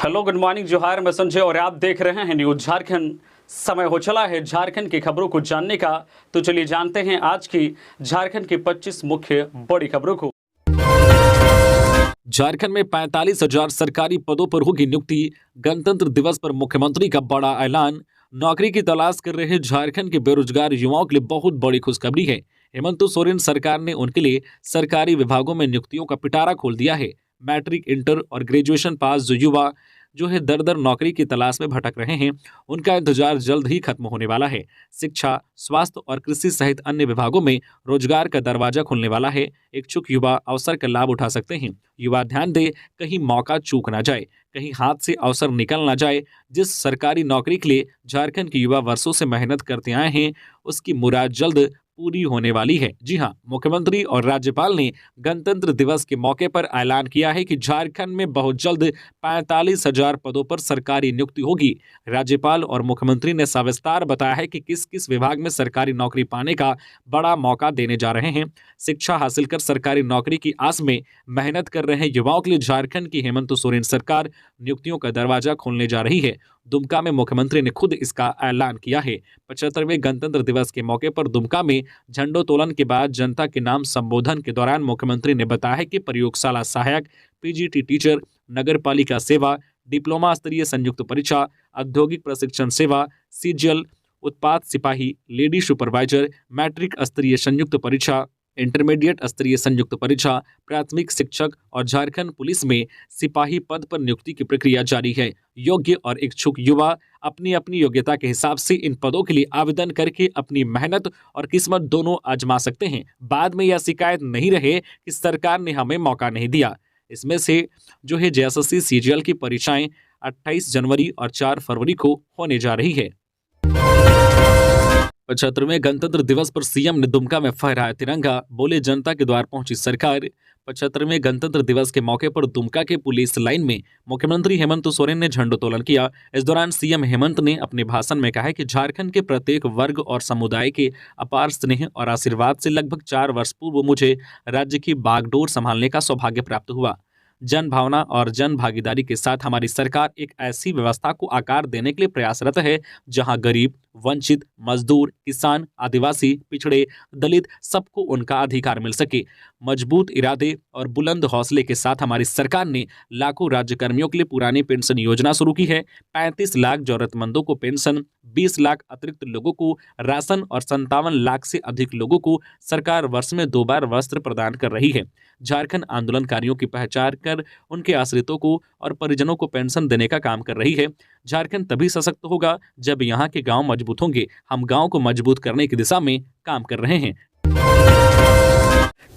Hello, good morning, जोहार। मैं संजय और आप देख रहे हैं न्यूज झारखंड। समय हो चला है झारखंड की खबरों को जानने का, तो चलिए जानते हैं आज की झारखंड की 25 मुख्य बड़ी खबरों को। झारखंड में 45,000 सरकारी पदों पर होगी नियुक्ति। गणतंत्र दिवस पर मुख्यमंत्री का बड़ा ऐलान। नौकरी की तलाश कर रहे झारखंड के बेरोजगार युवाओं के लिए बहुत बड़ी खुशखबरी है। हेमंत सोरेन सरकार ने उनके लिए सरकारी विभागों में नियुक्तियों का पिटारा खोल दिया है। मैट्रिक, इंटर और ग्रेजुएशन पास जो युवा दर दर नौकरी की तलाश में भटक रहे हैं, उनका इंतजार जल्द ही खत्म होने वाला है। शिक्षा, स्वास्थ्य और कृषि सहित अन्य विभागों में रोजगार का दरवाजा खुलने वाला है। इच्छुक युवा अवसर का लाभ उठा सकते हैं। युवा ध्यान दे, कहीं मौका चूक ना जाए, कहीं हाथ से अवसर निकल ना जाए। जिस सरकारी नौकरी के लिए झारखंड के युवा वर्षों से मेहनत करते आए हैं, उसकी मुराद जल्द पूरी होने वाली है। जी हां, मुख्यमंत्री और राज्यपाल ने गणतंत्र दिवस के मौके पर ऐलान किया है कि झारखंड में बहुत जल्द 45,000 पदों पर सरकारी नियुक्ति होगी। राज्यपाल और मुख्यमंत्री ने सविस्तार बताया है कि किस किस विभाग में सरकारी नौकरी पाने का बड़ा मौका देने जा रहे हैं। शिक्षा हासिल कर सरकारी नौकरी की आस में मेहनत कर रहे युवाओं के लिए झारखंड की हेमंत सोरेन सरकार नियुक्तियों का दरवाजा खोलने जा रही है। दुमका में मुख्यमंत्री ने खुद इसका ऐलान किया है। 75वें गणतंत्र दिवस के मौके पर दुमका में झंडोत्तोलन के बाद जनता के नाम संबोधन के दौरान मुख्यमंत्री ने बताया है कि प्रयोगशाला सहायक, पीजीटी टीचर, नगर पालिका सेवा, डिप्लोमा स्तरीय संयुक्त परीक्षा, औद्योगिक प्रशिक्षण सेवा, सीजीएल, उत्पाद सिपाही, लेडी सुपरवाइजर, मैट्रिक स्तरीय संयुक्त परीक्षा, इंटरमीडिएट स्तरीय संयुक्त परीक्षा, प्राथमिक शिक्षक और झारखंड पुलिस में सिपाही पद पर नियुक्ति की प्रक्रिया जारी है। योग्य और इच्छुक युवा अपनी अपनी योग्यता के हिसाब से इन पदों के लिए आवेदन करके अपनी मेहनत और किस्मत दोनों आजमा सकते हैं। बाद में यह शिकायत नहीं रहे कि सरकार ने हमें मौका नहीं दिया। इसमें से जेएसएससी सीजीएल की परीक्षाएं 28 जनवरी और 4 फरवरी को होने जा रही है। 75वें गणतंत्र दिवस पर सीएम ने दुमका में फहराया तिरंगा, बोले जनता के द्वार पहुंची सरकार। 75वें गणतंत्र दिवस के मौके पर दुमका के पुलिस लाइन में मुख्यमंत्री हेमंत सोरेन ने झंडोत्तोलन किया। इस दौरान सीएम हेमंत ने अपने भाषण में कहा कि झारखंड के प्रत्येक वर्ग और समुदाय के अपार स्नेह और आशीर्वाद से लगभग 4 वर्ष पूर्व मुझे राज्य की बागडोर संभालने का सौभाग्य प्राप्त हुआ। जन भावना और जन भागीदारी के साथ हमारी सरकार एक ऐसी व्यवस्था को आकार देने के लिए प्रयासरत है जहां गरीब, वंचित, मजदूर, किसान, आदिवासी, पिछड़े, दलित सबको उनका अधिकार मिल सके। मजबूत इरादे और बुलंद हौसले के साथ हमारी सरकार ने लाखों राज्यकर्मियों के लिए पुरानी पेंशन योजना शुरू की है। 35 लाख जरूरतमंदों को पेंशन, 20 लाख अतिरिक्त लोगों को राशन और 57 लाख से अधिक लोगों को सरकार वर्ष में 2 बार वस्त्र प्रदान कर रही है। झारखंड आंदोलनकारियों की पहचान कर उनके आश्रितों को और परिजनों को पेंशन देने का काम कर रही है। झारखंड तभी सशक्त होगा जब यहाँ के गांव मजबूत होंगे। हम गांव को मजबूत करने की दिशा में काम कर रहे हैं।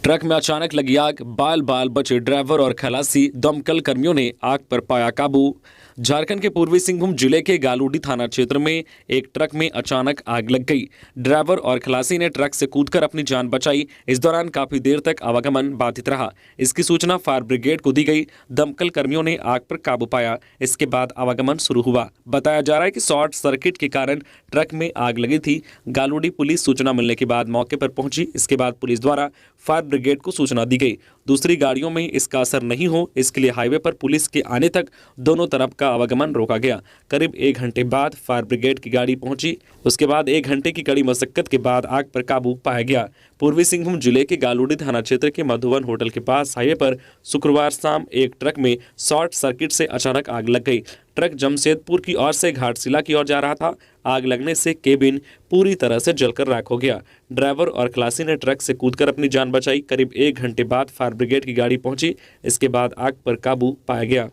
ट्रक में अचानक लगी आग, बाल बाल बचे ड्राइवर और खलासी, दमकल कर्मियों ने आग पर पाया काबू। झारखंड के पूर्वी सिंहभूम जिले के गालूडी थाना क्षेत्र में एक ट्रक में अचानक आग लग गई। ड्राइवर और खलासी ने ट्रक से कूदकर अपनी जान बचाई। इस दौरान काफी देर तक आवागमन बाधित रहा। इसकी सूचना फायर ब्रिगेड को दी गई। दमकल कर्मियों ने आग पर काबू पाया। इसके बाद आवागमन शुरू हुआ। बताया जा रहा है कि शॉर्ट सर्किट के कारण ट्रक में आग लगी थी। गालूडी पुलिस सूचना मिलने के बाद मौके पर पहुंची। इसके बाद पुलिस द्वारा फायर ब्रिगेड को सूचना दी गई। दूसरी गाड़ियों में इसका असर नहीं हो, इसके लिए हाईवे पर पुलिस के आने तक दोनों तरफ का आवागमन रोका गया। करीब 1 घंटे बाद फायर ब्रिगेड की गाड़ी पहुंची। उसके बाद 1 घंटे की कड़ी मशक्कत के बाद आग पर काबू पाया गया। पूर्वी सिंहभूम जिले के गालूडी थाना क्षेत्र के मधुवन होटल के पास हाईवे पर शुक्रवार शाम एक ट्रक में शॉर्ट सर्किट से अचानक आग लग गई। ट्रक जमशेदपुर की ओर से घाटशिला की ओर जा रहा था। आग लगने से केबिन पूरी तरह से जलकर राख हो गया। ड्राइवर और खलासी ने ट्रक से कूदकर अपनी जान बचाई। करीब 1 घंटे बाद फायर ब्रिगेड की गाड़ी पहुंची। इसके बाद आग पर काबू पाया गया।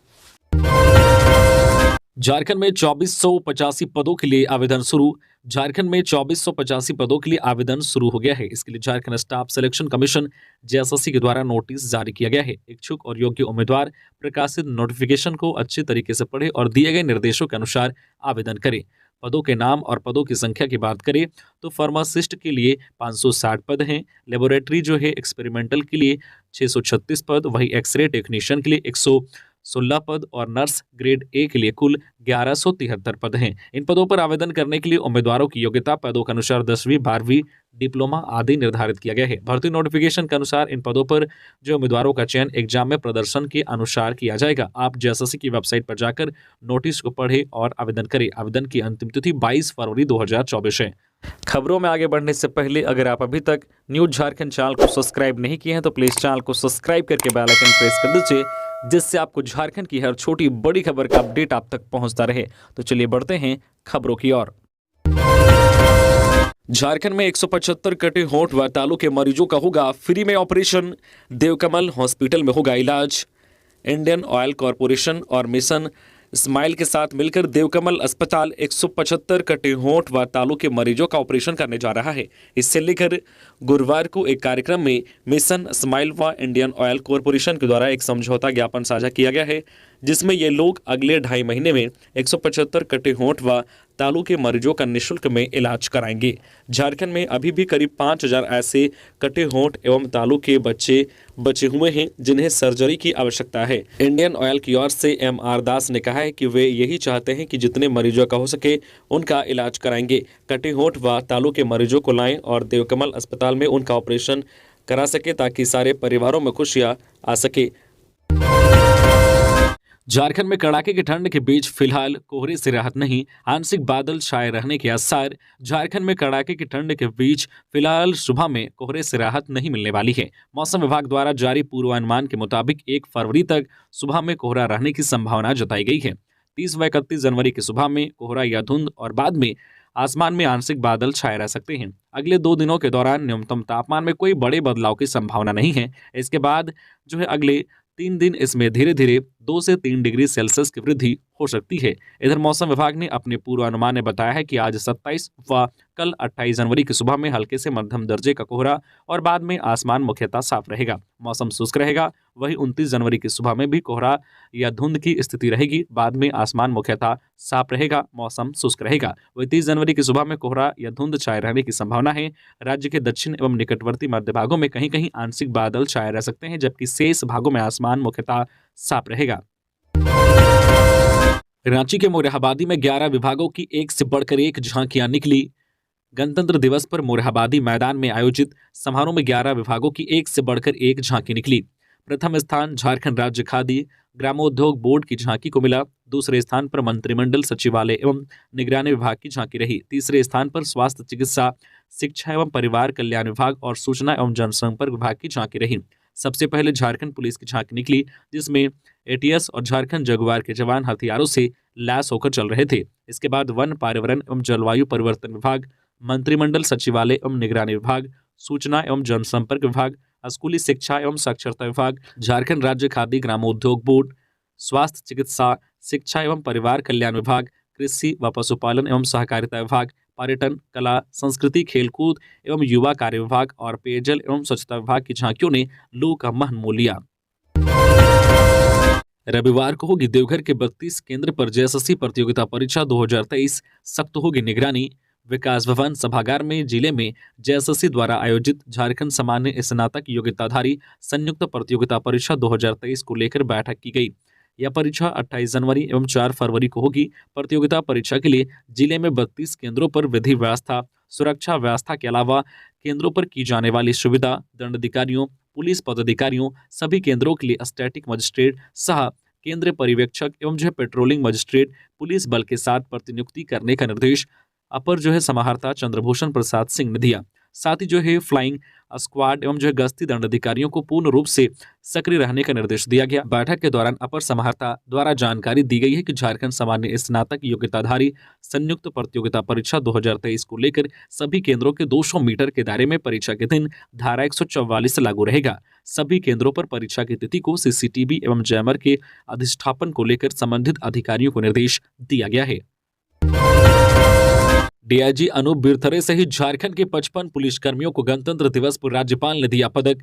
झारखंड में 2485 पदों के लिए आवेदन शुरू। झारखंड में 2485 पदों के लिए आवेदन शुरू हो गया है। इसके लिए Jharkhand staff selection commission JSSC के द्वारा नोटिस जारी किया गया है। इच्छुक और योग्य उम्मीदवार प्रकाशित नोटिफिकेशन को अच्छे तरीके से पढ़े और दिए गए निर्देशों के अनुसार आवेदन करें। पदों के नाम और पदों की संख्या की बात करें तो फार्मासिस्ट के लिए 560 पद हैं। लेबोरेटरी एक्सपेरिमेंटल के लिए 636 पद, वही एक्सरे टेक्नीशियन के लिए 16 पद और नर्स ग्रेड ए के लिए कुल 1173 पद हैं। इन पदों पर आवेदन करने के लिए उम्मीदवारों की योग्यता पदों के अनुसार 10वीं 12वीं डिप्लोमा आदि निर्धारित किया गया है। भर्ती नोटिफिकेशन के अनुसार इन पदों पर जो उम्मीदवारों का चयन एग्जाम में प्रदर्शन के अनुसार किया जाएगा। आप जेएसएससी की वेबसाइट पर जाकर नोटिस को पढ़ें और आवेदन करें। आवेदन की अंतिम तिथि 22 फरवरी 2024 है। खबरों में आगे बढ़ने से पहले अगर आप अभी तक न्यूज़ झारखंड चैनल को सब्सक्राइब नहीं किए हैं तो प्लीज़ चैनल को सब्सक्राइब करके बेल आइकन प्रेस कर दीजिए, जिससे आपको झारखंड की हर छोटी बड़ी खबर का अपडेट आप तक पहुंचता रहे। तो चलिए बढ़ते हैं खबरों की ओर। झारखंड में 175 कटे होंठ व तालू के मरीजों का होगा फ्री में ऑपरेशन। देवकमल हॉस्पिटल में होगा इलाज। इंडियन ऑयल कॉरपोरेशन और मिशन स्माइल के साथ मिलकर देवकमल अस्पताल 175 कटे होंठ व तालू के मरीजों का ऑपरेशन करने जा रहा है। इससे लेकर गुरुवार को एक कार्यक्रम में मिशन स्माइल व इंडियन ऑयल कॉरपोरेशन के द्वारा एक समझौता ज्ञापन साझा किया गया है, जिसमें ये लोग अगले 2.5 महीने में 175 कटे होंठ व तालू के मरीजों का निःशुल्क में इलाज कराएंगे। झारखंड में अभी भी करीब 5000 ऐसे कटे होंठ एवं तालू के बच्चे बचे हुए हैं जिन्हें सर्जरी की आवश्यकता है। इंडियन ऑयल की ओर से एम.आर. दास ने कहा है कि वे यही चाहते हैं कि जितने मरीजों का हो सके उनका इलाज कराएंगे। कटे होंठ व तालू के मरीजों को लाएं और देवकमल अस्पताल में उनका ऑपरेशन करा सके ताकि सारे परिवारों में खुशियां आ सके। झारखंड में कड़ाके की ठंड के बीच फिलहाल कोहरे से राहत नहीं, आंशिक बादल छाए रहने के आसार। झारखंड में कड़ाके की ठंड के बीच फिलहाल सुबह में कोहरे से राहत नहीं मिलने वाली है। मौसम विभाग द्वारा जारी पूर्वानुमान के मुताबिक 1 फरवरी तक सुबह में कोहरा रहने की संभावना जताई गई है। 30 व 31 जनवरी की सुबह में कोहरा या धुंध और बाद में आसमान में आंशिक बादल छाए रह सकते हैं। अगले 2 दिनों के दौरान न्यूनतम तापमान में कोई बड़े बदलाव की संभावना नहीं है। इसके बाद जो है अगले 3 दिन इसमें धीरे धीरे 2 से 3 डिग्री सेल्सियस की वृद्धि हो सकती है। इधर मौसम विभाग ने अपने पूर्वानुमान में बताया है कि आज 27 व कल 28 जनवरी की सुबह में हल्के से मध्यम दर्जे का कोहरा और बाद में आसमान मुख्यतः साफ रहेगा, मौसम शुष्क रहेगा। वहीं 29 जनवरी की सुबह में भी कोहरा या धुंध की स्थिति रहेगी, बाद में आसमान मुख्यतः साफ रहेगा, मौसम शुष्क रहेगा। वहीं 30 जनवरी की सुबह में कोहरा या धुंध छाए रहने की संभावना है। राज्य के दक्षिण एवं निकटवर्ती मध्य भागों में कहीं कहीं आंशिक बादल छाए रह सकते हैं, जबकि शेष भागों में आसमान मुख्यतः साफ रहेगा। रांची के मोरहाबादी में 11 विभागों की एक से बढ़कर एक झांकियां निकली। गणतंत्र दिवस पर मोरहाबादी मैदान में आयोजित समारोह में 11 विभागों की एक से बढ़कर एक झांकी निकली। प्रथम स्थान झारखंड राज्य खादी ग्रामोद्योग बोर्ड की झांकी को मिला। दूसरे स्थान पर मंत्रिमंडल सचिवालय एवं निगरानी विभाग की झांकी रही। तीसरे स्थान पर स्वास्थ्य चिकित्सा शिक्षा एवं परिवार कल्याण विभाग और सूचना एवं जनसंपर्क विभाग की झांकी रही। सबसे पहले झारखंड पुलिस की झांकी निकली, जिसमें एटीएस और झारखंड जगुआर के जवान हथियारों से लैस होकर चल रहे थे। इसके बाद वन पर्यावरण एवं जलवायु परिवर्तन विभाग, मंत्रिमंडल सचिवालय एवं निगरानी विभाग, सूचना एवं जनसंपर्क विभाग, स्कूली शिक्षा एवं साक्षरता विभाग, झारखंड राज्य खादी ग्रामोद्योग बोर्ड, स्वास्थ्य चिकित्सा शिक्षा एवं परिवार कल्याण विभाग, कृषि व पशुपालन एवं सहकारिता विभाग, पर्यटन कला संस्कृति खेलकूद एवं युवा कार्य विभाग और पेयजल एवं स्वच्छता विभाग की झांकियों ने लू का मन मोह लिया। रविवार को होगी देवघर के 32 केंद्र पर जेएसएससी प्रतियोगिता परीक्षा 2023, सख्त होगी निगरानी। विकास भवन सभागार में जिले में जेएसएससी द्वारा आयोजित झारखंड सामान्य स्नातक योग्यताधारी संयुक्त प्रतियोगिता परीक्षा 2023 को लेकर बैठक की गई। यह परीक्षा 28 जनवरी एवं 4 फरवरी को होगी। प्रतियोगिता परीक्षा के लिए जिले में 32 केंद्रों पर विधि व्यवस्था, सुरक्षा व्यवस्था के अलावा केंद्रों पर की जाने वाली सुविधा, दंडाधिकारियों, पुलिस पदाधिकारियों, सभी केंद्रों के लिए स्टैटिक मजिस्ट्रेट सह केंद्रीय पर्यवेक्षक एवं पेट्रोलिंग मजिस्ट्रेट पुलिस बल के साथ प्रतिनियुक्ति करने का निर्देश अपर समाहर्ता चंद्रभूषण प्रसाद सिंह ने दिया। साथ ही फ्लाइंग स्क्वाड एवं गश्ती दंडाधिकारियों को पूर्ण रूप से सक्रिय रहने का निर्देश दिया गया। बैठक के दौरान अपर समाहर्ता द्वारा जानकारी दी गई है कि झारखंड सामान्य स्नातक योग्यताधारी संयुक्त प्रतियोगिता परीक्षा 2023 को लेकर सभी केंद्रों के 200 मीटर के दायरे में परीक्षा के दिन धारा 144 लागू रहेगा। सभी केंद्रों पर परीक्षा की तिथि को सीसीटीवी एवं जैमर के अधिष्ठापन को लेकर संबंधित अधिकारियों को निर्देश दिया गया है। डीआईजी अनूप बिरथरे सहित झारखंड के 55 पुलिसकर्मियों को गणतंत्र दिवस पर राज्यपाल ने दिया पदक।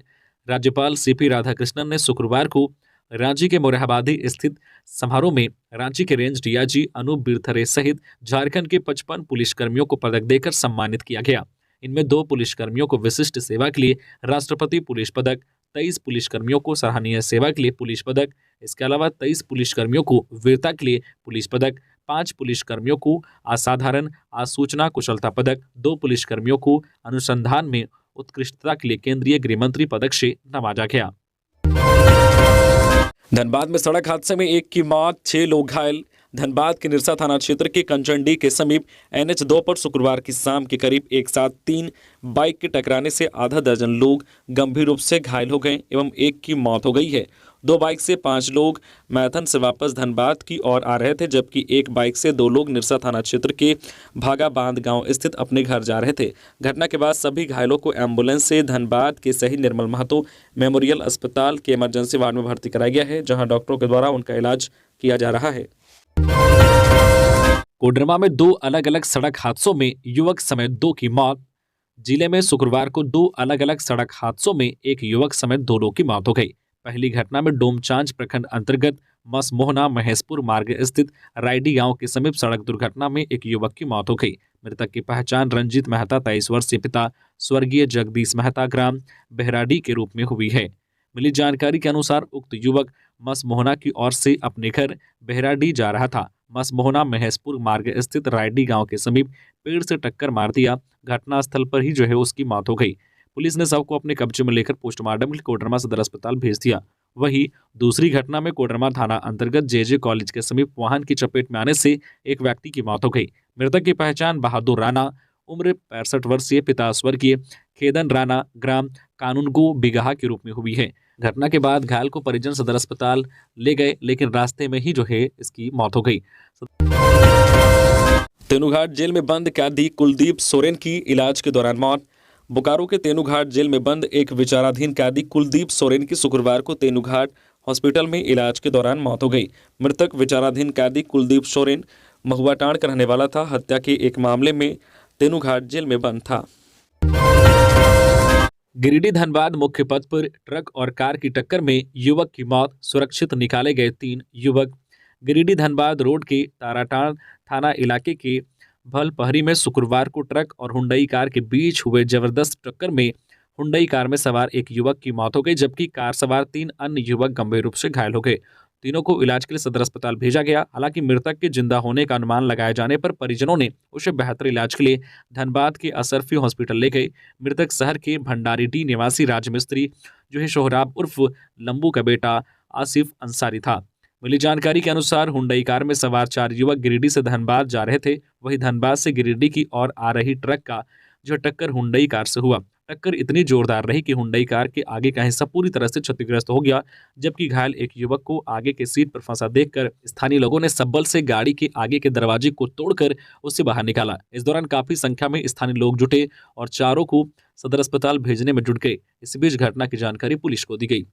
राज्यपाल सीपी राधाकृष्णन ने शुक्रवार को रांची के मोरहाबादी स्थित समारोह में रांची के रेंज डीआईजी अनूप बिरथरे सहित झारखंड के 55 पुलिसकर्मियों को पदक देकर सम्मानित किया गया। इनमें 2 पुलिसकर्मियों को विशिष्ट सेवा के लिए राष्ट्रपति पुलिस पदक, 23 पुलिसकर्मियों को सराहनीय सेवा के लिए पुलिस पदक, इसके अलावा 23 पुलिसकर्मियों को वीरता के लिए पुलिस पदक, 5 पुलिसकर्मियों को असाधारण आसूचना कुशलता पदक, 2 पुलिसकर्मियों को अनुसंधान में उत्कृष्टता के लिए केंद्रीय गृह मंत्री पदक से नवाजा गया। धनबाद में सड़क हादसे में 1 की मौत, 6 लोग घायल। धनबाद के निरसा थाना क्षेत्र के कंचनडी के समीप NH 2 पर शुक्रवार की शाम के करीब एक साथ 3 बाइक के टकराने से आधा दर्जन लोग गंभीर रूप से घायल हो गए एवं 1 की मौत हो गई है। 2 बाइक से 5 लोग मैथन से वापस धनबाद की ओर आ रहे थे, जबकि 1 बाइक से 2 लोग निरसा थाना क्षेत्र के भागा बांध गांव स्थित अपने घर जा रहे थे। घटना के बाद सभी घायलों को एम्बुलेंस से धनबाद के शहीद निर्मल महतो मेमोरियल अस्पताल के इमरजेंसी वार्ड में भर्ती कराया गया है, जहां डॉक्टरों के द्वारा उनका इलाज किया जा रहा है। कोडरमा में 2 अलग अलग सड़क हादसों में युवक समेत 2 की मौत। जिले में शुक्रवार को 2 अलग अलग सड़क हादसों में एक युवक समेत 2 लोगों की मौत हो गई। पहली घटना में डोमचांच प्रखंड अंतर्गत मसमोहना महेशपुर मार्ग स्थित रायडी गांव के समीप सड़क दुर्घटना में एक युवक की मौत हो गई। मृतक की पहचान रंजीत मेहता 23 वर्षीय पिता स्वर्गीय जगदीश मेहता ग्राम बेहराडी के रूप में हुई है। मिली जानकारी के अनुसार उक्त युवक मसमोहना की ओर से अपने घर बेहराडी जा रहा था। मसमोहना महेशपुर मार्ग स्थित रायडी गांव के समीप पेड़ से टक्कर मार दिया। घटनास्थल पर ही उसकी मौत हो गई। पुलिस ने शव को अपने कब्जे में लेकर पोस्टमार्टम के लिए कोडरमा सदर अस्पताल भेज दिया। वहीं दूसरी घटना में कोडरमा थाना अंतर्गत JJ कॉलेज के समीप वाहन की चपेट में आने से एक व्यक्ति की मौत हो गई। मृतक की पहचान बहादुर राणा उम्र 65 वर्षीय पिता स्वर्गीय खेदन राणा ग्राम कानूनगो बिगहा के रूप में हुई है। घटना के बाद घायल को परिजन सदर अस्पताल ले गए, लेकिन रास्ते में ही इसकी मौत हो गई। तेनुघाट जेल में बंद कैदी कुलदीप सोरेन की इलाज के दौरान मौत। बोकारो के तेनुघाट जेल में बंद एक विचाराधीन कैदी कुलदीप सोरेन की शुक्रवार को तेनुघाट हॉस्पिटल में इलाज के दौरान मौत हो गई। मृतक विचाराधीन कैदी कुलदीप सोरेन महुआटांड़ का रहने वाला था। हत्या के एक मामले में तेनुघाट जेल में बंद था। गिरिडीह धनबाद मुख्य पथ पर ट्रक और कार की टक्कर में युवक की मौत, सुरक्षित निकाले गए 3 युवक। गिरिडीह धनबाद रोड के ताराटांड़ थाना इलाके के भलपहरी में शुक्रवार को ट्रक और हुंडई कार के बीच हुए जबरदस्त टक्कर में हुंडई कार में सवार एक युवक की मौत हो गई, जबकि कार सवार 3 अन्य युवक गंभीर रूप से घायल हो गए। तीनों को इलाज के लिए सदर अस्पताल भेजा गया। हालांकि मृतक के जिंदा होने का अनुमान लगाए जाने पर परिजनों ने उसे बेहतर इलाज के लिए धनबाद के असरफी हॉस्पिटल ले गए। मृतक शहर के भंडारीडीह निवासी राजमिस्त्री सोहराब उर्फ लंबू का बेटा आसिफ अंसारी था। मिली जानकारी के अनुसार हुंडई कार में सवार 4 युवक गिरिडीह से धनबाद जा रहे थे। वहीं धनबाद से गिरिडीह की ओर आ रही ट्रक का टक्कर हुंडई कार से हुआ। टक्कर इतनी जोरदार रही कि हुंडई कार के आगे का हिस्सा पूरी तरह से क्षतिग्रस्त हो गया, जबकि घायल एक युवक को आगे के सीट पर फंसा देखकर स्थानीय लोगों ने सब्बल से गाड़ी के आगे के दरवाजे को तोड़कर उसे बाहर निकाला। इस दौरान काफी संख्या में स्थानीय लोग जुटे और चारों को सदर अस्पताल भेजने में जुट गए। इस बीच घटना की जानकारी पुलिस को दी गई।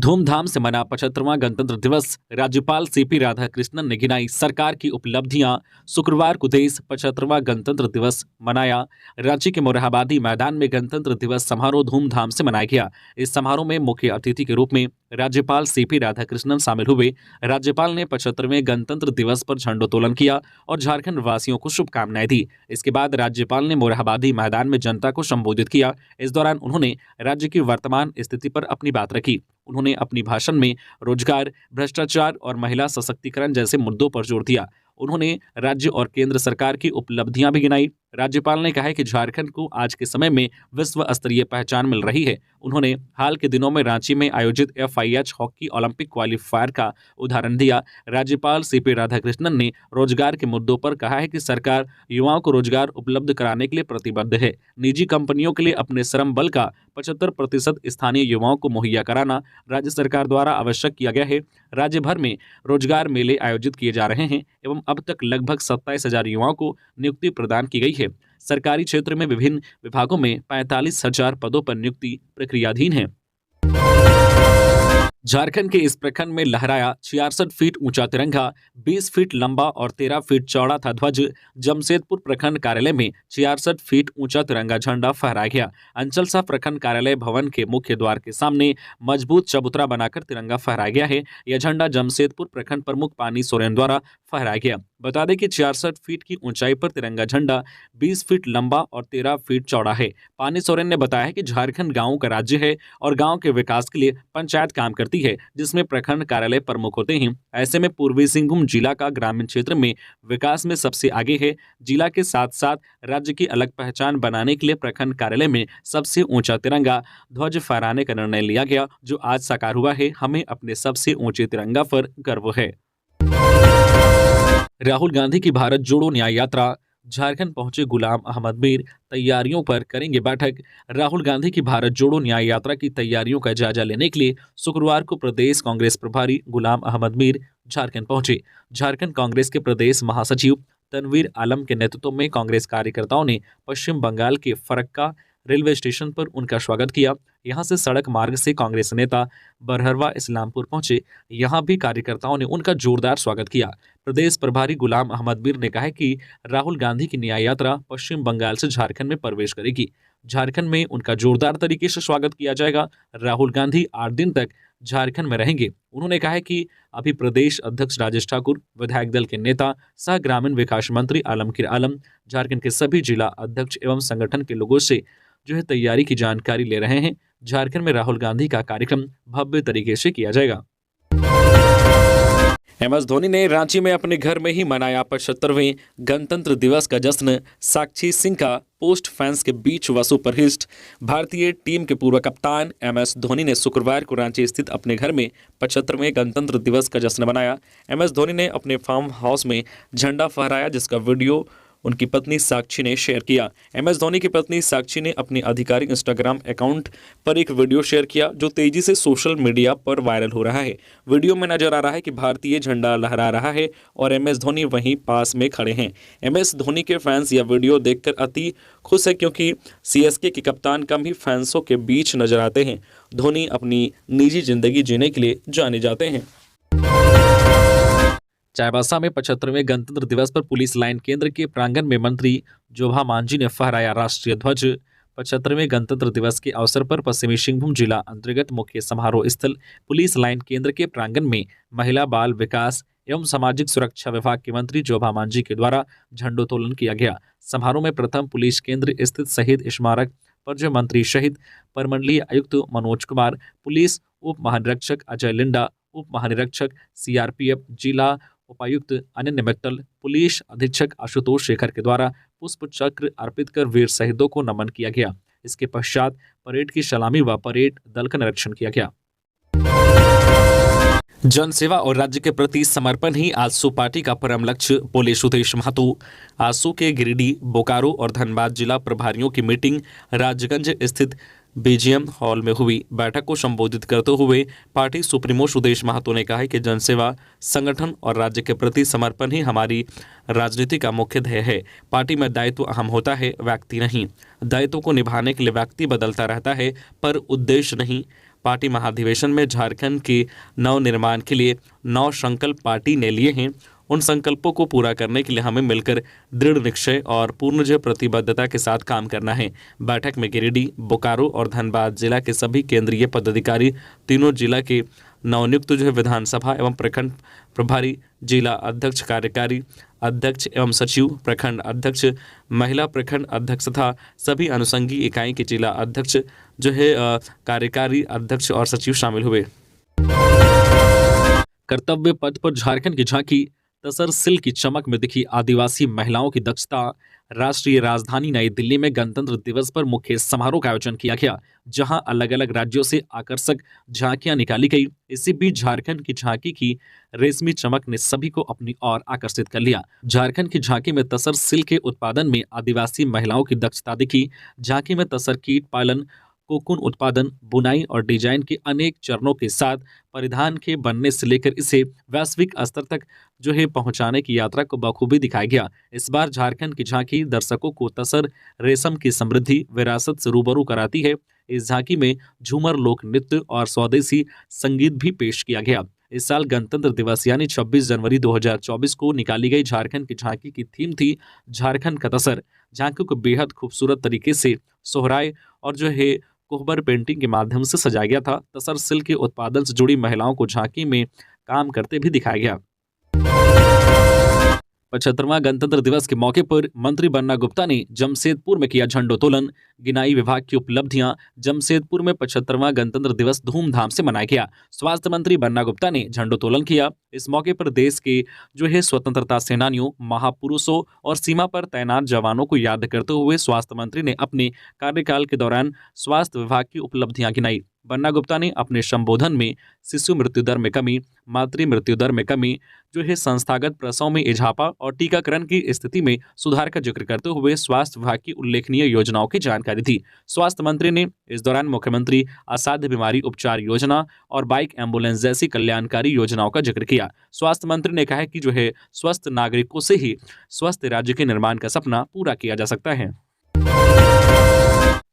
धूमधाम से मना 75वां गणतंत्र दिवस। राज्यपाल CP राधाकृष्णन ने गिनाई सरकार की उपलब्धियां। शुक्रवार को देश 75वां गणतंत्र दिवस मनाया। रांची के मोरहाबादी मैदान में गणतंत्र दिवस समारोह धूमधाम से मनाया गया। इस समारोह में मुख्य अतिथि के रूप में राज्यपाल CP राधाकृष्णन शामिल हुए। राज्यपाल ने 75वें गणतंत्र दिवस पर झंडोत्तोलन किया और झारखंड वासियों को शुभकामनाएं दी। इसके बाद राज्यपाल ने मोरहाबादी मैदान में जनता को संबोधित किया। इस दौरान उन्होंने राज्य की वर्तमान स्थिति पर अपनी बात रखी। उन्होंने अपनी भाषण में रोजगार, भ्रष्टाचार और महिला सशक्तिकरण जैसे मुद्दों पर जोर दिया। उन्होंने राज्य और केंद्र सरकार की उपलब्धियां भी गिनाई। राज्यपाल ने कहा कि झारखंड को आज के समय में विश्व स्तरीय पहचान मिल रही है। उन्होंने हाल के दिनों में रांची में आयोजित FIH हॉकी ओलंपिक क्वालिफायर का उदाहरण दिया। राज्यपाल CP राधाकृष्णन ने रोजगार के मुद्दों पर कहा है कि सरकार युवाओं को रोजगार उपलब्ध कराने के लिए प्रतिबद्ध है। निजी कंपनियों के लिए अपने श्रम बल का 75% स्थानीय युवाओं को मुहैया कराना राज्य सरकार द्वारा आवश्यक किया गया है। राज्य भर में रोजगार मेले आयोजित किए जा रहे हैं एवं अब तक लगभग 27,000 युवाओं को नियुक्ति प्रदान की गई है। सरकारी क्षेत्र में विभिन्न विभागों में 45,000 पदों पर नियुक्ति प्रक्रियाधीन है। झारखंड के इस प्रखंड में लहराया 66 फीट ऊंचा तिरंगा। 20 फीट लंबा और 13 फीट चौड़ा था ध्वज। जमशेदपुर प्रखंड कार्यालय में 66 फीट ऊंचा तिरंगा झंडा फहराया गया। अंचल प्रखंड कार्यालय भवन के मुख्य द्वार के सामने मजबूत चबूतरा बनाकर तिरंगा फहराया गया है। यह झंडा जमशेदपुर प्रखंड प्रमुख पानी सोरेन द्वारा फहराया गया। बता दें कि 66 फीट की ऊंचाई पर तिरंगा झंडा 20 फीट लंबा और 13 फीट चौड़ा है। पानी सोरेन ने बताया कि झारखंड गांवों का राज्य है और गांव के विकास के लिए पंचायत काम करती है, जिसमें प्रखंड कार्यालय प्रमुख होते हैं। ऐसे में पूर्वी सिंहभूम जिला का ग्रामीण क्षेत्र में विकास में सबसे आगे है। जिला के साथ साथ राज्य की अलग पहचान बनाने के लिए प्रखंड कार्यालय में सबसे ऊंचा तिरंगा ध्वज फहराने का निर्णय लिया गया, जो आज साकार हुआ है। हमें अपने सबसे ऊंचे तिरंगा पर गर्व है। राहुल गांधी की भारत जोड़ो न्याय यात्रा, झारखंड पहुंचे गुलाम अहमद मीर, तैयारियों पर करेंगे बैठक। राहुल गांधी की भारत जोड़ो न्याय यात्रा की तैयारियों का जायजा लेने के लिए शुक्रवार को प्रदेश कांग्रेस प्रभारी गुलाम अहमद मीर झारखंड पहुंचे। झारखंड कांग्रेस के प्रदेश महासचिव तनवीर आलम के नेतृत्व में कांग्रेस कार्यकर्ताओं ने पश्चिम बंगाल के फरक्का रेलवे स्टेशन पर उनका स्वागत किया। यहां से सड़क मार्ग से कांग्रेस नेता बरहरवा इस्लामपुर पहुंचे। यहां भी कार्यकर्ताओं ने उनका जोरदार स्वागत किया। प्रदेश प्रभारी गुलाम अहमद मीर ने कहा कि राहुल गांधी की न्याय यात्रा पश्चिम बंगाल से झारखंड में प्रवेश करेगी। झारखंड में उनका जोरदार तरीके से स्वागत किया जाएगा। राहुल गांधी 8 दिन तक झारखंड में रहेंगे। उन्होंने कहा कि अभी प्रदेश अध्यक्ष राजेश ठाकुर, विधायक दल के नेता सह ग्रामीण विकास मंत्री आलमगीर आलम, झारखंड के सभी जिला अध्यक्ष एवं संगठन के लोगों से तैयारी की जानकारी ले रहे हैं। झारखंड में राहुल गांधी का कार्यक्रम भव्य तरीके से किया जाएगा। MS धोनी ने रांची में अपने घर में ही मनाया 75वें गणतंत्र दिवस का जश्न। साक्षी सिंह का पोस्ट फैंस के बीच हुआ सुपरहिट। भारतीय टीम के पूर्व कप्तान MS धोनी ने शुक्रवार को रांची स्थित अपने घर में 75वें गणतंत्र दिवस का जश्न मनाया। MS धोनी ने अपने फार्म हाउस में झंडा फहराया, जिसका वीडियो उनकी पत्नी साक्षी ने शेयर किया। MS धोनी की पत्नी साक्षी ने अपनी आधिकारिक इंस्टाग्राम अकाउंट पर एक वीडियो शेयर किया, जो तेजी से सोशल मीडिया पर वायरल हो रहा है। वीडियो में नजर आ रहा है कि भारतीय झंडा लहरा रहा है और MS धोनी वहीं पास में खड़े हैं। MS धोनी के फैंस यह वीडियो देखकर अति खुश है, क्योंकि CSK के कप्तान कम ही फैंसों के बीच नजर आते हैं। धोनी अपनी निजी जिंदगी जीने के लिए जाने जाते हैं। चाईबासा में 75वें गणतंत्र दिवस पर पुलिस लाइन केंद्र के प्रांगण में मंत्री जोभा मांझी ने फहराया राष्ट्रीय ध्वज। 75वें गणतंत्र दिवस के अवसर पर पश्चिमी सिंहभूम जिला अंतर्गत मुख्य समारोह स्थल पुलिस लाइन केंद्र के प्रांगण में महिला बाल विकास एवं सामाजिक सुरक्षा विभाग के मंत्री जोभा मांझी के द्वारा झंडोत्तोलन किया गया। समारोह में प्रथम पुलिस केंद्र स्थित शहीद स्मारक पर जो मंत्री शहीद परमंडलीय आयुक्त मनोज कुमार, पुलिस उप महानिरीक्षक अजय लिंडा, उप महानिरीक्षक CRPF जिला उपायुक्त अनन्य मित्तल, पुलिस अधीक्षक आशुतोष शेखर के द्वारा पुष्प चक्र अर्पित कर वीर शहीदों को नमन किया गया। इसके पश्चात परेड की सलामी व परेड दल का निरीक्षण किया गया। जनसेवा और राज्य के प्रति समर्पण ही आजसू पार्टी का परम लक्ष्य, बोले सुदेश महतो। आजसू के गिरिडीह, बोकारो और धनबाद जिला प्रभारियों की मीटिंग राजगंज स्थित BGM हॉल में हुई। बैठक को संबोधित करते हुए पार्टी सुप्रीमो सुदेश महतो ने कहा कि जनसेवा, संगठन और राज्य के प्रति समर्पण ही हमारी राजनीति का मुख्य ध्येय है। पार्टी में दायित्व अहम होता है, व्यक्ति नहीं। दायित्व को निभाने के लिए व्यक्ति बदलता रहता है, पर उद्देश्य नहीं। पार्टी महाधिवेशन में झारखंड के नव निर्माण के लिए 9 संकल्प पार्टी ने लिए हैं। उन संकल्पों को पूरा करने के लिए हमें मिलकर दृढ़ निश्चय और पूर्ण प्रतिबद्धता के साथ काम करना है। बैठक में गिरिडीह, बोकारो और धनबाद जिला के सभी केंद्रीय पदाधिकारी, तीनों जिला के नवनियुक्त विधानसभा एवं प्रखंड प्रभारी, जिला अध्यक्ष, कार्यकारी अध्यक्ष एवं सचिव, प्रखंड अध्यक्ष, महिला प्रखंड अध्यक्ष तथा सभी अनुषंगी इकाई के जिला अध्यक्ष कार्यकारी अध्यक्ष और सचिव शामिल हुए। कर्तव्य पथ पर झारखंड की झांकी, तसर सिल की चमक में दिखी आदिवासी महिलाओं की दक्षता। राष्ट्रीय राजधानी नई दिल्ली में गणतंत्र दिवस पर मुख्य समारोह का आयोजन किया गया, जहां अलग अलग राज्यों से आकर्षक झांकियां निकाली गई। इसी बीच झारखंड की झांकी की रेशमी चमक ने सभी को अपनी ओर आकर्षित कर लिया। झारखंड की झांकी में तसर सिल के उत्पादन में आदिवासी महिलाओं की दक्षता दिखी। झांकी में तसर कीट पालन, कोकून उत्पादन, बुनाई और डिजाइन के अनेक चरणों के साथ परिधान के बनने से लेकर इसे वैश्विक स्तर तक पहुंचाने की यात्रा को बखूबी दिखाया गया। इस बार झारखंड की झांकी दर्शकों को तसर रेशम की समृद्धि विरासत से रूबरू कराती है। इस झांकी में झूमर, लोक नृत्य और स्वदेशी संगीत भी पेश किया गया। इस साल गणतंत्र दिवस यानी 26 जनवरी 2024 को निकाली गई झारखंड की झांकी की थीम थी झारखंड का तसर। झांकी को बेहद खूबसूरत तरीके से सोहराय और कोहबर पेंटिंग के माध्यम से सजाया गया था। तसर सिल्क के उत्पादन से जुड़ी महिलाओं को झांकी में काम करते भी दिखाया गया। 75वां गणतंत्र दिवस के मौके पर मंत्री बन्ना गुप्ता ने जमशेदपुर में किया झंडोत्तोलन। गिनाई विभाग की उपलब्धियां। जमशेदपुर में 75वां गणतंत्र दिवस धूमधाम से मनाया गया। स्वास्थ्य मंत्री बन्ना गुप्ता ने झंडोत्तोलन किया। इस मौके पर देश के स्वतंत्रता सेनानियों, महापुरुषों और सीमा पर तैनात जवानों को याद करते हुए स्वास्थ्य मंत्री ने अपने कार्यकाल के दौरान स्वास्थ्य विभाग की उपलब्धियां गिनाई। बन्ना गुप्ता ने अपने संबोधन में शिशु मृत्यु दर में कमी, मातृ मृत्यु दर में कमी, संस्थागत प्रसव में इजाफा और टीकाकरण की स्थिति में सुधार का जिक्र करते हुए स्वास्थ्य विभाग की उल्लेखनीय योजनाओं की जानकारी दी। स्वास्थ्य मंत्री ने इस दौरान मुख्यमंत्री असाध्य बीमारी उपचार योजना और बाइक एम्बुलेंस जैसी कल्याणकारी योजनाओं का जिक्र किया। स्वास्थ्य मंत्री ने कहा कि स्वस्थ नागरिकों से ही स्वस्थ राज्य के निर्माण का सपना पूरा किया जा सकता है।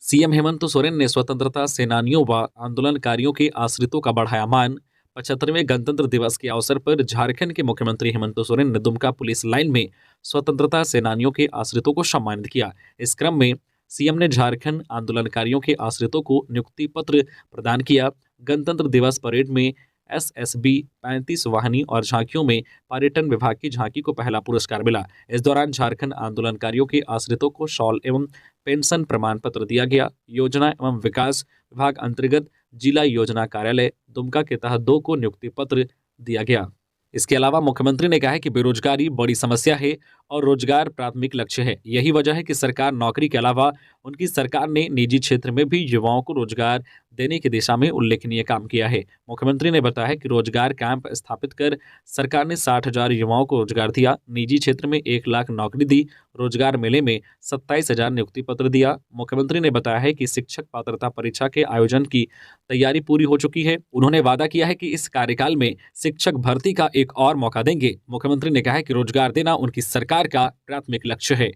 सीएम हेमंत सोरेन ने स्वतंत्रता सेनानियों व आंदोलनकारियों के आश्रितों का बढ़ाया मान। 75वें गणतंत्र दिवस के अवसर पर झारखंड के मुख्यमंत्री हेमंत सोरेन ने दुमका पुलिस लाइन में स्वतंत्रता सेनानियों के आश्रितों को सम्मानित किया। इस क्रम में सीएम ने झारखंड आंदोलनकारियों के आश्रितों को नियुक्ति पत्र प्रदान किया। गणतंत्र दिवस परेड में एसएसबी 35 वाहिनी और झांकियों में पर्यटन विभाग की झांकी को पहला पुरस्कार मिला। इस दौरान झारखंड आंदोलनकारियों के आश्रितों को शॉल एवं पेंशन प्रमाण पत्र दिया गया। योजना एवं विकास विभाग अंतर्गत जिला योजना कार्यालय दुमका के तहत 2 को नियुक्ति पत्र दिया गया। इसके अलावा मुख्यमंत्री ने कहा कि बेरोजगारी बड़ी समस्या है और रोजगार प्राथमिक लक्ष्य है। यही वजह है कि सरकार नौकरी के अलावा उनकी सरकार ने निजी क्षेत्र में भी युवाओं को रोजगार देने की दिशा में उल्लेखनीय काम किया है। मुख्यमंत्री ने बताया कि रोजगार कैंप स्थापित कर सरकार ने 60,000 युवाओं को रोजगार दिया। निजी क्षेत्र में 1 लाख नौकरी दी। रोजगार मेले में 27,000 नियुक्ति पत्र दिया। मुख्यमंत्री ने बताया है कि शिक्षक पात्रता परीक्षा के आयोजन की तैयारी पूरी हो चुकी है। उन्होंने वादा किया है कि इस कार्यकाल में शिक्षक भर्ती का एक और मौका देंगे। मुख्यमंत्री ने कहा कि रोजगार देना उनकी सरकार का प्राथमिक लक्ष्य है।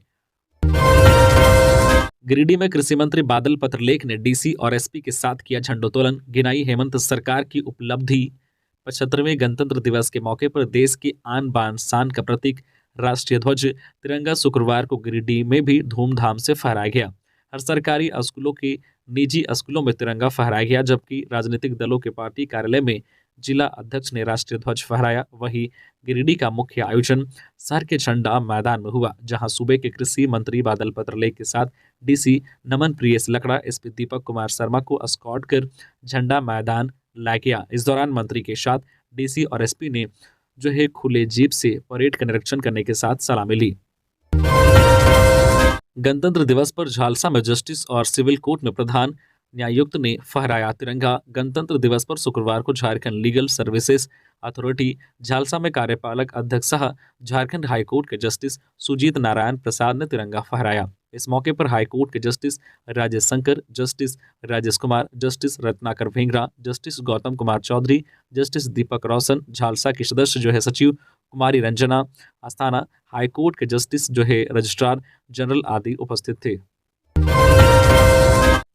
गिरिडीह में कृषि मंत्री बादल पत्रलेख ने डीसी और एसपी के साथ किया झंडोत्तोलन। गिनाई हेमंत सरकार की उपलब्धि। 75वें गणतंत्र दिवस के मौके पर देश की आन बान शान का प्रतीक राष्ट्रीय ध्वज तिरंगा शुक्रवार को गिरिडीह में भी धूमधाम से फहराया गया। हर सरकारी स्कूलों के निजी स्कूलों में तिरंगा फहराया गया, जबकि राजनीतिक दलों के पार्टी कार्यालय में जिला अध्यक्ष ने राष्ट्रीय ध्वज फहराया। वहीं गिरिडीह का मुख्य आयोजन शहर के झंडा मैदान में हुआ, जहां सूबे के कृषि मंत्री बादल पत्रलेख के साथ डीसी नमन प्रियेश लकड़ा, एसपी दीपक कुमार शर्मा को एस्कॉर्ट कर झंडा मैदान लाया गया। इस दौरान मंत्री के साथ डीसी और एसपी ने खुले जीप से परेड का निरीक्षण करने के साथ सलामी ली। गणतंत्र दिवस पर झालसा में जस्टिस और सिविल कोर्ट में प्रधान न्यायायुक्त ने फहराया तिरंगा। गणतंत्र दिवस पर शुक्रवार को Jharkhand legal services authority Jhalsa में कार्यपालक अध्यक्ष सह झारखंड हाईकोर्ट के जस्टिस सुजीत नारायण प्रसाद ने तिरंगा फहराया। इस मौके पर हाईकोर्ट के justice Rajesh Shankar, justice Rajesh Kumar, justice Ratnakar Bhengra, justice Gautam Kumar Chaudhary, justice Deepak Roshan, Jhalsa की सदस्य सचिव कुमारी रंजना अस्थाना, हाईकोर्ट के जस्टिस रजिस्ट्रार जनरल आदि उपस्थित थे।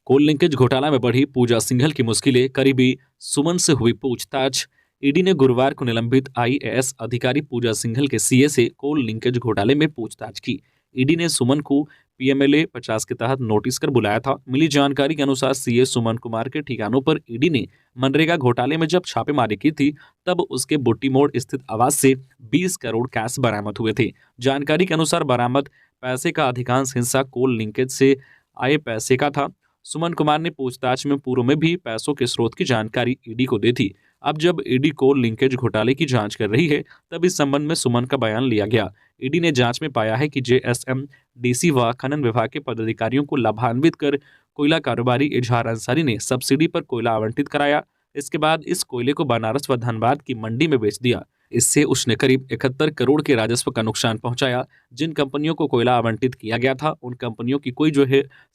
कोल लिंकेज घोटाला में बढ़ी पूजा सिंघल की मुश्किलें। करीबी सुमन से हुई पूछताछ। ईडी ने गुरुवार को निलंबित आईएएस अधिकारी पूजा सिंघल के सीए से कोल लिंकेज घोटाले में पूछताछ की। ईडी ने सुमन को पीएमएलए 50 के तहत नोटिस कर बुलाया था। मिली जानकारी के अनुसार सीए सुमन कुमार के ठिकानों पर ईडी ने मनरेगा घोटाले में जब छापेमारी की थी, तब उसके बुट्टी मोड़ स्थित आवास से 20 करोड़ कैश बरामद हुए थे। जानकारी के अनुसार बरामद पैसे का अधिकांश हिस्सा कोल लिंकेज से आए पैसे का था। सुमन कुमार ने पूछताछ में पूर्व में भी पैसों के स्रोत की जानकारी ईडी को दी थी। अब जब ईडी कोल लिंकेज घोटाले की जांच कर रही है, तब इस संबंध में सुमन का बयान लिया गया। ईडी ने जांच में पाया है कि जेएसएम, डीसी व खनन विभाग के पदाधिकारियों को लाभान्वित कर कोयला कारोबारी इजहार अंसारी ने सब्सिडी पर कोयला आवंटित कराया। इसके बाद इस कोयले को बनारस व धनबाद की मंडी में बेच दिया। इससे उसने करीब 71 करोड़ के राजस्व का नुकसान पहुंचाया। जिन कंपनियों को कोयला आवंटित किया गया था, उन कंपनियों की कोई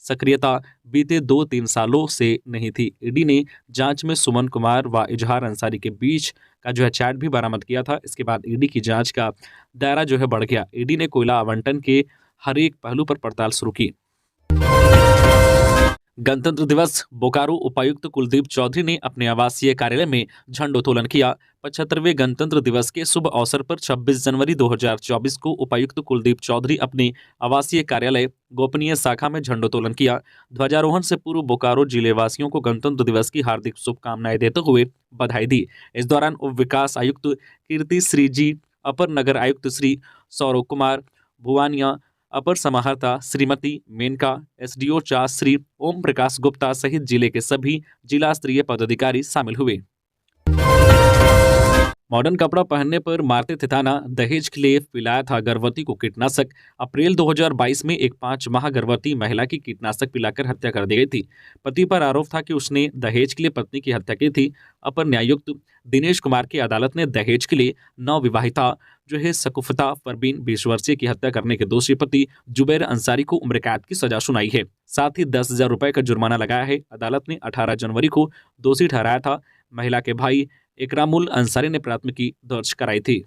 सक्रियता बीते 2-3 सालों से नहीं थी। ईडी ने जांच में सुमन कुमार व इजहार अंसारी के बीच का चैट भी बरामद किया था। इसके बाद ईडी की जांच का दायरा बढ़ गया। ईडी ने कोयला आवंटन के हर एक पहलू पर पड़ताल शुरू की। गणतंत्र दिवस। बोकारो उपायुक्त कुलदीप चौधरी ने अपने आवासीय कार्यालय में झंडोत्तोलन किया। 75वें गणतंत्र दिवस के शुभ अवसर पर 26 जनवरी 2024 को उपायुक्त कुलदीप चौधरी अपने आवासीय कार्यालय गोपनीय शाखा में झंडोत्तोलन किया। ध्वजारोहण से पूर्व बोकारो जिले वासियों को गणतंत्र दिवस की हार्दिक शुभकामनाएं देते हुए बधाई दी। इस दौरान उप विकास आयुक्त कीर्ति श्री जी अपर नगर आयुक्त श्री सौरव कुमार भुवानिया, अपर समाहर्ता श्रीमती मेनका, एसडीओ 4 श्री ओम प्रकाश गुप्ता सहित जिले के सभी जिला स्तरीय पदाधिकारी शामिल हुए। मॉडर्न कपड़ा पहनने पर मारते थे ताना, दहेज के लिए पिलाया था गर्भवती को कीटनाशक। अप्रैल 2022 में एक 5 माह गर्भवती महिला की कीटनाशक पिलाकर हत्या कर दी गई थी। पति पर आरोप था कि उसने दहेज के लिए पत्नी की हत्या की थी। अपर न्यायायुक्त दिनेश कुमार की अदालत ने दहेज के लिए नवविवाहिता जो है शकुफ्ता परवीन 20 वर्षीय की हत्या करने के दोषी पति जुबैर अंसारी को उम्र कैद की सजा सुनाई है। साथ ही 10,000 रुपए का जुर्माना लगाया है। अदालत ने 18 जनवरी को दोषी ठहराया था। महिला के भाई इकरामुल अंसारी ने प्राथमिकी दर्ज कराई थी।